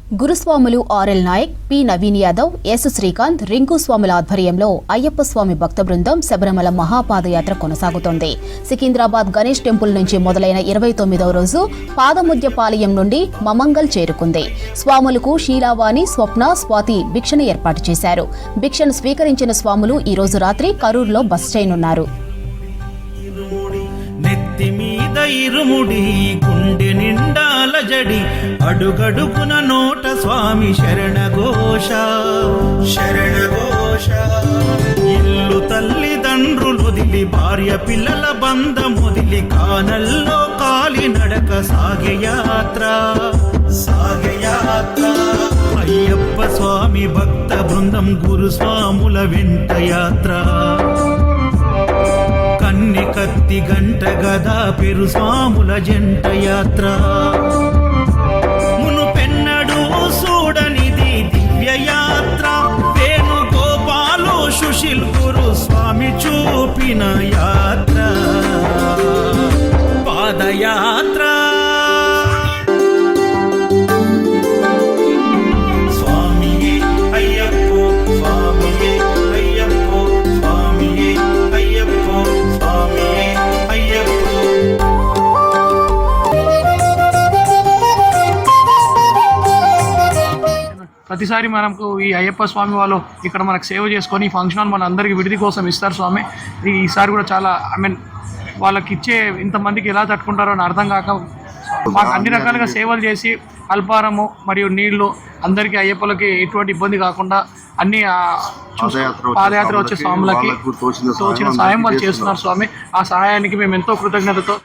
గురుస్వాములు R L Nayak, P Naveen Yadav, S Srikanth, Rinku స్వాముల ఆధ్వర్యంలో అయ్యప్ప స్వామి భక్త బృందం శబరిమల మహాపాదయాత్ర కొనసాగుతోంది. సికింద్రాబాద్ గణేష్ టెంపుల్ నుంచి మొదలైన 29వ రోజు పాదముద్యపాలయం నుండి మమంగల్ చేరుకుంది. స్వాములకు శీలావాణి, స్వప్న, స్వాతి భిక్షను ఏర్పాటు చేశారు. భిక్షను స్వీకరించిన స్వాములు ఈ రోజు రాత్రి కరూరులో బస చేయనున్నారు. ఇరుముడి గుండె నిండాల జడి అడుగడుగున నోట స్వామి శరణఘోష శరణఘోష. ఇల్లు తల్లిదండ్రులు వదిలి భార్య పిల్లల బంధముదిలి కానల్లో కాలి నడక సాగయాత్ర సాగయాత్ర. అయ్యప్ప స్వామి భక్త బృందం గురుస్వాముల వెంట యాత్ర. కన్ని కత్తి గంట గదా పెరు స్వాముల జంట యాత్ర. మునుపెన్నడు చూడనిది దివ్య యాత్ర. వేణుగోపాలు సుశీల్ గురు స్వామి చూపిన యాత్ర పాదయాత్ర. ప్రతిసారి మనకు ఈ అయ్యప్ప స్వామి వాళ్ళు ఇక్కడ మనకు సేవ చేసుకొని ఈ ఫంక్షన్ హాల్ మన అందరికీ విడిది కోసం ఇస్తారు స్వామి. ఈసారి కూడా చాలా వాళ్ళకి ఇచ్చే ఇంతమందికి ఎలా తట్టుకుంటారో అని అర్థం కాక మాకు అన్ని రకాలుగా సేవలు చేసి అల్పారము మరియు నీళ్లు అందరికీ అయ్యప్పలకి ఎటువంటి ఇబ్బంది కాకుండా అన్ని పాదయాత్ర వచ్చే స్వాములకి తోచిన సాయం వాళ్ళు చేస్తున్నారు స్వామి. ఆ సహాయానికి మేము ఎంతో కృతజ్ఞతతో